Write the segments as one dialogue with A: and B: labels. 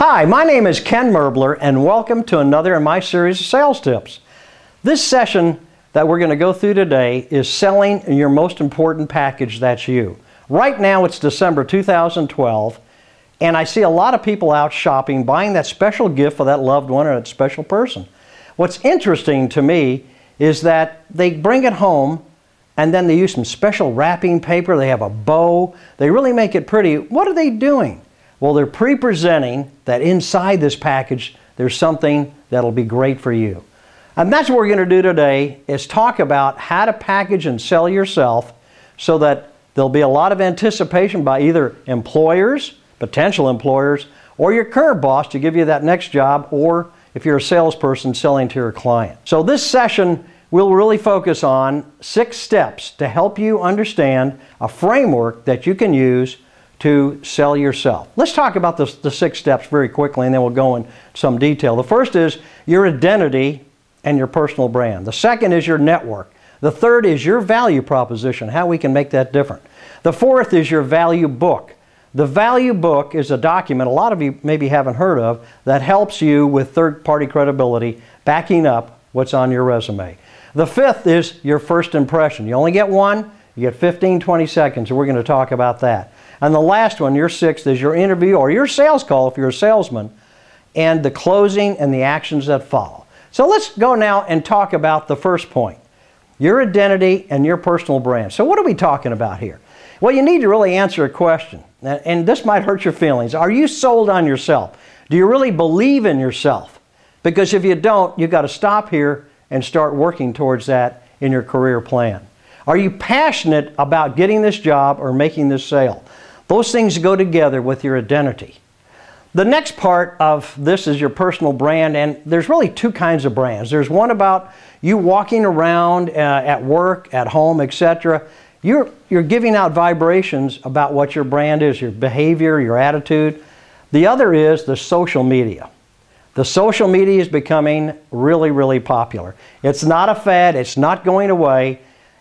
A: Hi, my name is Ken Merbler and welcome to another in my series of sales tips. This session that we're going to go through today is selling your most important package, that's you. Right now it's December 2012 and I see a lot of people out shopping buying that special gift for that loved one or that special person. What's interesting to me is that they bring it home and then they use some special wrapping paper, they have a bow, they really make it pretty. What are they doing? Well, they're pre-presenting that inside this package there's something that'll be great for you. And that's what we're going to do today, is talk about how to package and sell yourself so that there'll be a lot of anticipation by either employers, potential employers, or your current boss to give you that next job, or if you're a salesperson selling to your client. So this session we'll really focus on 6 steps to help you understand a framework that you can use to sell yourself. Let's talk about the 6 steps very quickly and then we'll go in some detail. The first is your identity and your personal brand. The second is your network. The third is your value proposition, how we can make that different. The fourth is your value book. The value book is a document a lot of you maybe haven't heard of that helps you with third-party credibility backing up what's on your resume. The fifth is your first impression. You only get one, you get 15-20 seconds, and we're going to talk about that. And the last one, your sixth, is your interview or your sales call if you're a salesman, and the closing and the actions that follow. So let's go now and talk about the first point, your identity and your personal brand. So what are we talking about here? Well, you need to really answer a question, and this might hurt your feelings. Are you sold on yourself? Do you really believe in yourself? Because if you don't, you've got to stop here and start working towards that in your career plan. Are you passionate about getting this job or making this sale? Those things go together with your identity. The next part of this is your personal brand, and there's really 2 kinds of brands. There's one about you walking around at work, at home, etc. You're giving out vibrations about what your brand is, your behavior, your attitude. The other is the social media. The social media is becoming really, really popular. It's not a fad, it's not going away,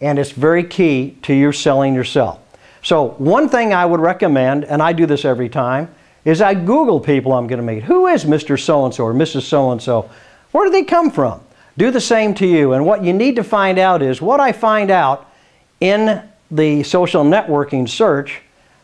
A: and it's very key to you selling yourself. So one thing I would recommend, and I do this every time, is I Google people I'm going to meet. Who is Mr. So-and-so or Mrs. So-and-so? Where do they come from? Do the same to you. And what you need to find out is, what I find out in the social networking search,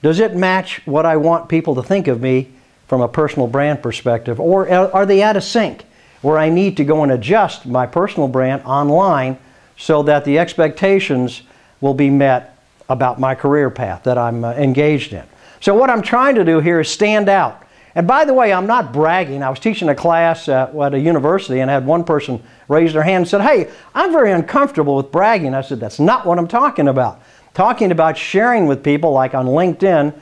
A: does it match what I want people to think of me from a personal brand perspective? Or are they out of sync, where I need to go and adjust my personal brand online so that the expectations will be met about my career path that I'm engaged in. So what I'm trying to do here is stand out. And by the way, I'm not bragging. I was teaching a class at a university and I had one person raise their hand and said, "Hey, I'm very uncomfortable with bragging." I said, "That's not what I'm talking about. I'm talking about sharing with people, like on LinkedIn.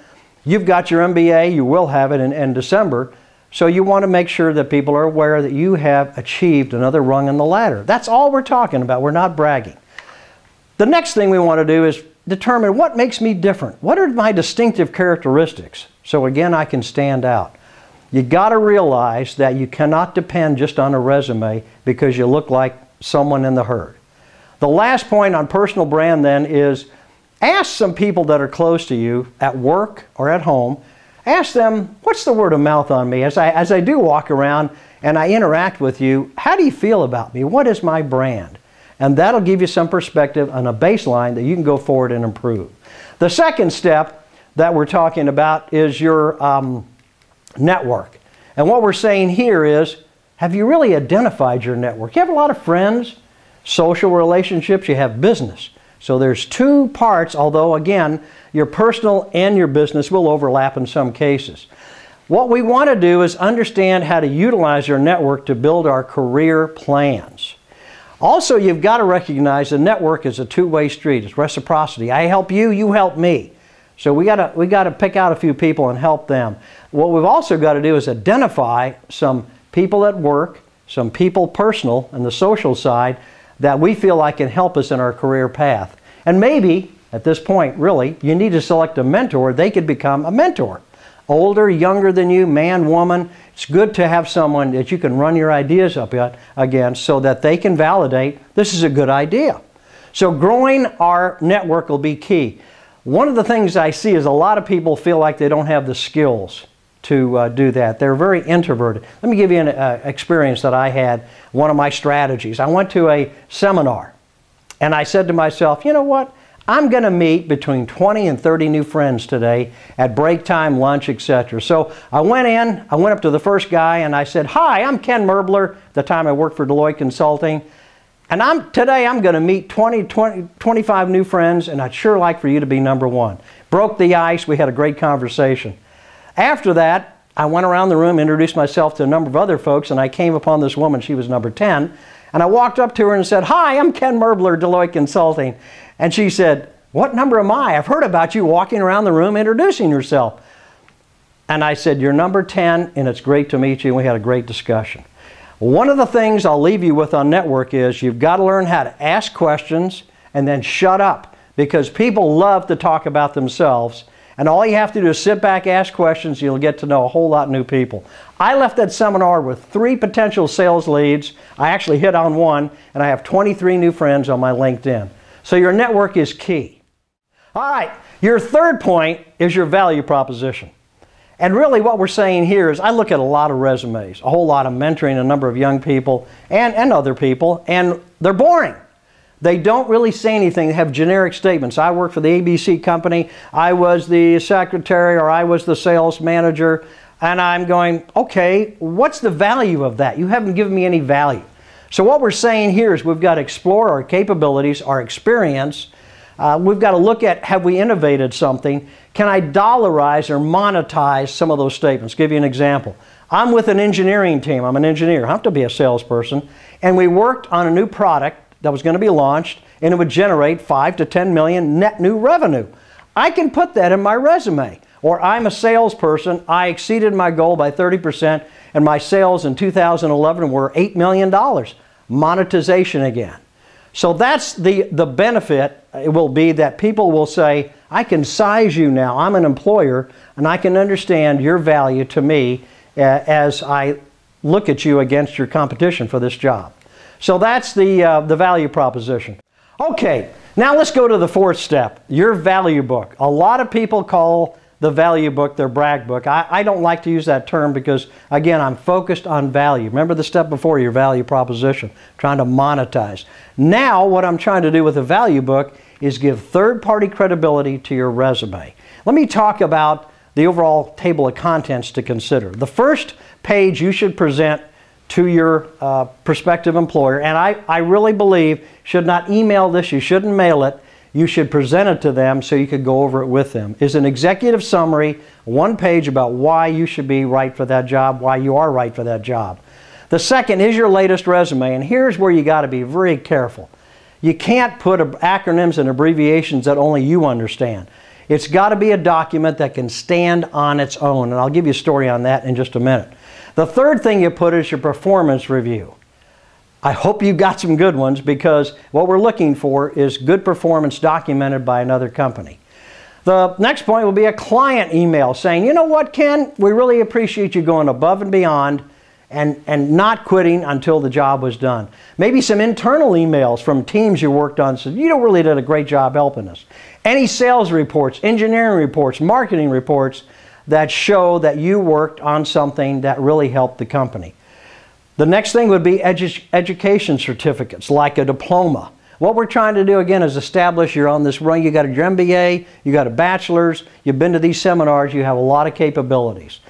A: You've got your MBA, you will have it in December, so you want to make sure that people are aware that you have achieved another rung in the ladder." That's all we're talking about. We're not bragging. The next thing we want to do is determine what makes me different. What are my distinctive characteristics? So again, I can stand out. You got to realize that you cannot depend just on a resume because you look like someone in the herd. The last point on personal brand then is, ask some people that are close to you at work or at home. Ask them, what's the word of mouth on me? As I do walk around and I interact with you, how do you feel about me? What is my brand? And that'll give you some perspective on a baseline that you can go forward and improve. The second step that we're talking about is your network. And what we're saying here is, have you really identified your network? You have a lot of friends, social relationships, you have business. So there's 2 parts, although again, your personal and your business will overlap in some cases. What we want to do is understand how to utilize your network to build our career plans. Also, you've got to recognize the network is a 2-way street. It's reciprocity. I help you, you help me. So we got to pick out a few people and help them. What we've also got to do is identify some people at work, some people personal and the social side that we feel like can help us in our career path. And maybe, at this point, really, you need to select a mentor. They could become a mentor. Older, younger than you, man, woman. It's good to have someone that you can run your ideas up against so that they can validate this is a good idea. So growing our network will be key. One of the things I see is a lot of people feel like they don't have the skills to do that. They're very introverted. Let me give you an experience that I had, one of my strategies. I went to a seminar, and I said to myself, you know what? I'm going to meet between 20 and 30 new friends today at break time, lunch, etc. So I went up to the first guy, and I said, hi, I'm Ken Merbler, the time I worked for Deloitte Consulting. And today I'm going to meet 25 new friends, and I'd sure like for you to be number one. Broke the ice. We had a great conversation. After that, I went around the room, introduced myself to a number of other folks, and I came upon this woman. She was number 10. And I walked up to her and said, hi, I'm Ken Merbler, Deloitte Consulting. And she said, what number am I? I've heard about you walking around the room introducing yourself. And I said, you're number 10, and it's great to meet you. And we had a great discussion. One of the things I'll leave you with on network is you've got to learn how to ask questions and then shut up, because people love to talk about themselves. And all you have to do is sit back, ask questions, you'll get to know a whole lot of new people. I left that seminar with 3 potential sales leads. I actually hit on one, and I have 23 new friends on my LinkedIn. So your network is key. All right, your third point is your value proposition. And really what we're saying here is I look at a lot of resumes, a whole lot of mentoring a number of young people and other people, and they're boring. They don't really say anything. They have generic statements. I work for the ABC company. I was the secretary, or I was the sales manager. And I'm going, okay, what's the value of that? You haven't given me any value. So what we're saying here is we've got to explore our capabilities, our experience. We've got to look at, have we innovated something? Can I dollarize or monetize some of those statements? Give you an example. I'm with an engineering team. I'm an engineer. I have to be a salesperson. And we worked on a new product that was going to be launched, and it would generate 5 to 10 million net new revenue. I can put that in my resume. Or I'm a salesperson, I exceeded my goal by 30%, and my sales in 2011 were $8 million. Monetization again. So that's the benefit. It will be that people will say, I can size you now. I'm an employer, and I can understand your value to me as I look at you against your competition for this job. So that's the value proposition. Okay, now let's go to the fourth step, your value book. A lot of people call the value book their brag book. I don't like to use that term because, again, I'm focused on value. Remember the step before, your value proposition, trying to monetize. Now what I'm trying to do with the value book is give third-party credibility to your resume. Let me talk about the overall table of contents to consider. The first page you should present to your prospective employer, and I really believe should not email this, you shouldn't mail it, you should present it to them so you could go over it with them, is an executive summary, one page about why you should be right for that job, why you are right for that job. The second is your latest resume, and here's where you got to be very careful. You can't put acronyms and abbreviations that only you understand. It's got to be a document that can stand on its own, and I'll give you a story on that in just a minute. The third thing you put is your performance review. I hope you've got some good ones, because what we're looking for is good performance documented by another company. The next point will be a client email saying, you know what, Ken, we really appreciate you going above and beyond and not quitting until the job was done. Maybe some internal emails from teams you worked on said, you really did a great job helping us. Any sales reports, engineering reports, marketing reports that show that you worked on something that really helped the company. The next thing would be education certificates, like a diploma. What we're trying to do again is establish you're on this run. You got your MBA, you got a bachelor's, you've been to these seminars, you have a lot of capabilities.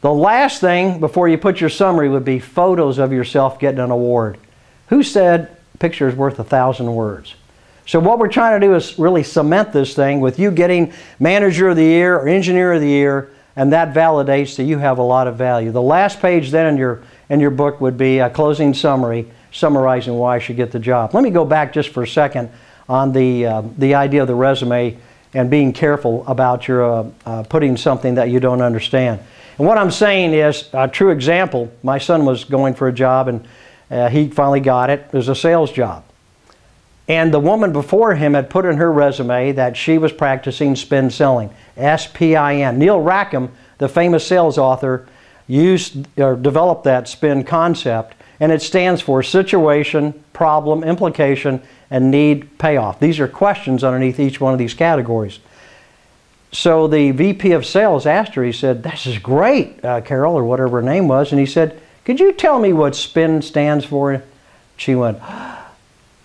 A: The last thing before you put your summary would be photos of yourself getting an award. Who said picture is worth 1,000 words? So what we're trying to do is really cement this thing with you getting Manager of the Year or Engineer of the Year, and that validates that you have a lot of value. The last page then in your book would be a closing summary summarizing why you should get the job. Let me go back just for a second on the idea of the resume and being careful about your putting something that you don't understand. And what I'm saying is, a true example, my son was going for a job, and he finally got it. It was a sales job. And the woman before him had put in her resume that she was practicing spin selling, S-P-I-N. Neil Rackham, the famous sales author, developed that spin concept, and it stands for situation, problem, implication, and need, payoff. These are questions underneath each one of these categories. So the VP of sales asked her, he said, "This is great, Carol," or whatever her name was. And he said, "Could you tell me what SPIN stands for?" She went,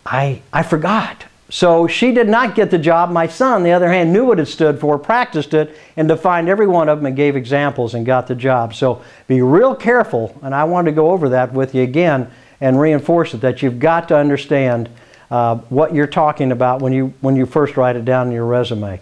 A: I forgot. So she did not get the job. My son, on the other hand, knew what it stood for, practiced it, and defined every one of them and gave examples and got the job. So be real careful, and I wanted to go over that with you again and reinforce it, that you've got to understand what you're talking about when you first write it down in your resume.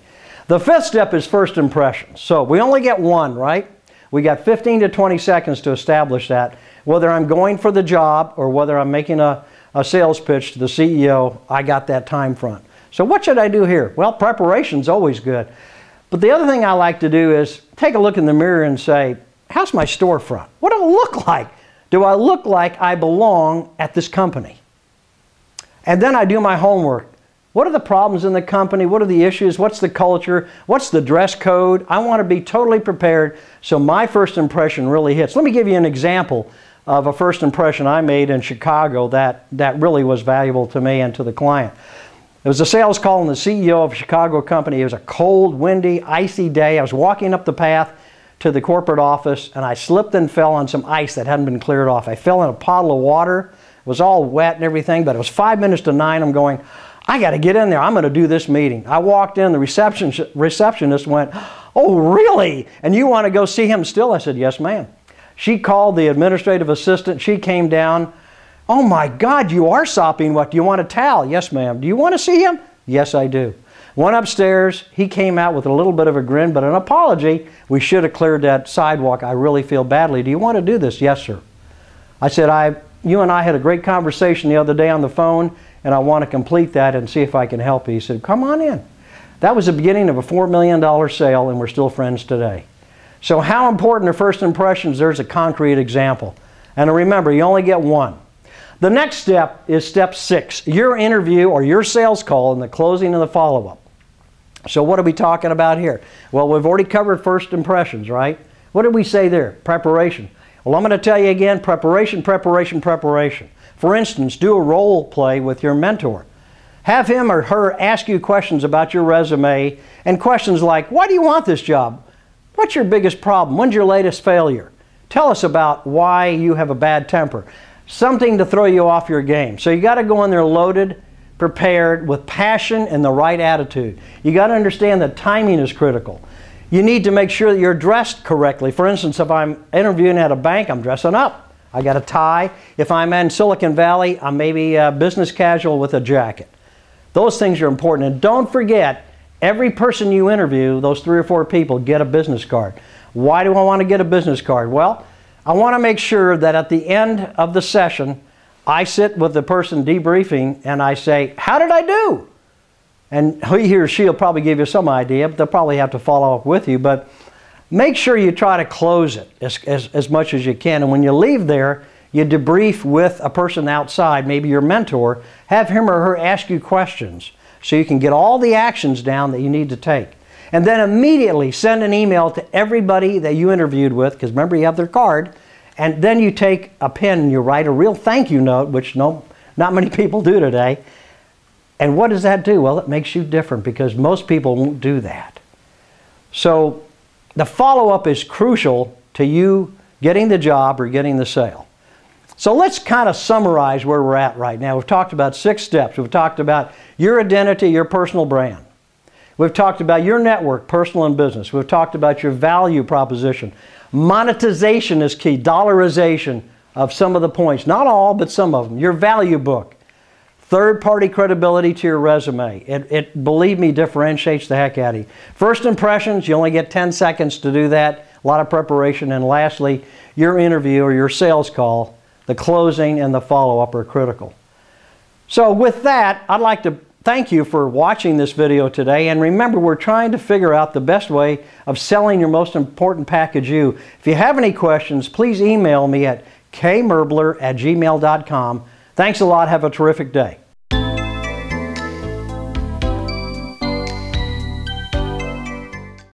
A: The fifth step is first impressions. So we only get one, right? We got 15 to 20 seconds to establish that. Whether I'm going for the job or whether I'm making a sales pitch to the CEO, I got that time front. So what should I do here? Well, preparation's always good. But the other thing I like to do is take a look in the mirror and say, how's my storefront? What do I look like? Do I look like I belong at this company? And then I do my homework. What are the problems in the company? What are the issues? What's the culture? What's the dress code? I want to be totally prepared so my first impression really hits. Let me give you an example of a first impression I made in Chicago that really was valuable to me and to the client. It was a sales call on the CEO of a Chicago company. It was a cold, windy, icy day. I was walking up the path to the corporate office and I slipped and fell on some ice that hadn't been cleared off. I fell in a puddle of water. It was all wet and everything, but it was 5 minutes to 9. I'm going, I got to get in there. I'm going to do this meeting. I walked in. The receptionist went, "Oh, really? And you want to go see him still?" I said, "Yes, ma'am." She called the administrative assistant. She came down. "Oh, my God, you are sopping wet. Do you want a towel?" "Yes, ma'am." "Do you want to see him?" "Yes, I do." Went upstairs. He came out with a little bit of a grin, but an apology. "We should have cleared that sidewalk. I really feel badly. Do you want to do this?" "Yes, sir." I said, you and I had a great conversation the other day on the phone, and I want to complete that and see if I can help you. He said, "Come on in." That was the beginning of a $4 million sale, and we're still friends today. So how important are first impressions? There's a concrete example. And remember, you only get one. The next step is step 6, your interview or your sales call and the closing and the follow-up. So what are we talking about here? Well, we've already covered first impressions, right? What did we say there? Preparation. Well, I'm going to tell you again, preparation, preparation, preparation. For instance, do a role play with your mentor. Have him or her ask you questions about your resume and questions like, why do you want this job? What's your biggest problem? When's your latest failure? Tell us about why you have a bad temper. Something to throw you off your game. So you got to go in there loaded, prepared, with passion and the right attitude. You got to understand that timing is critical. You need to make sure that you're dressed correctly. For instance, if I'm interviewing at a bank, I'm dressing up. I got a tie. If I'm in Silicon Valley, I'm maybe business casual with a jacket. Those things are important. And don't forget, every person you interview, those 3 or 4 people, get a business card. Why do I want to get a business card? Well, I want to make sure that at the end of the session, I sit with the person debriefing and I say, how did I do? And he or she will probably give you some idea, but they'll probably have to follow up with you. But make sure you try to close it as much as you can. And when you leave there, you debrief with a person outside, maybe your mentor. Have him or her ask you questions so you can get all the actions down that you need to take. And then immediately send an email to everybody that you interviewed with, because remember you have their card. And then you take a pen and you write a real thank you note, which not many people do today. And what does that do? Well, it makes you different because most people won't do that. So the follow-up is crucial to you getting the job or getting the sale. So let's kind of summarize where we're at right now. We've talked about 6 steps. We've talked about your identity, your personal brand. We've talked about your network, personal and business. We've talked about your value proposition. Monetization is key, dollarization of some of the points. Not all, but some of them. Your value book. Third-party credibility to your resume. It, believe me, differentiates the heck out of you. First impressions, you only get 10 seconds to do that. A lot of preparation. And lastly, your interview or your sales call, the closing and the follow-up are critical. So with that, I'd like to thank you for watching this video today. And remember, we're trying to figure out the best way of selling your most important package you. If you have any questions, please email me at kmerbler@gmail.com. Thanks a lot. Have a terrific day.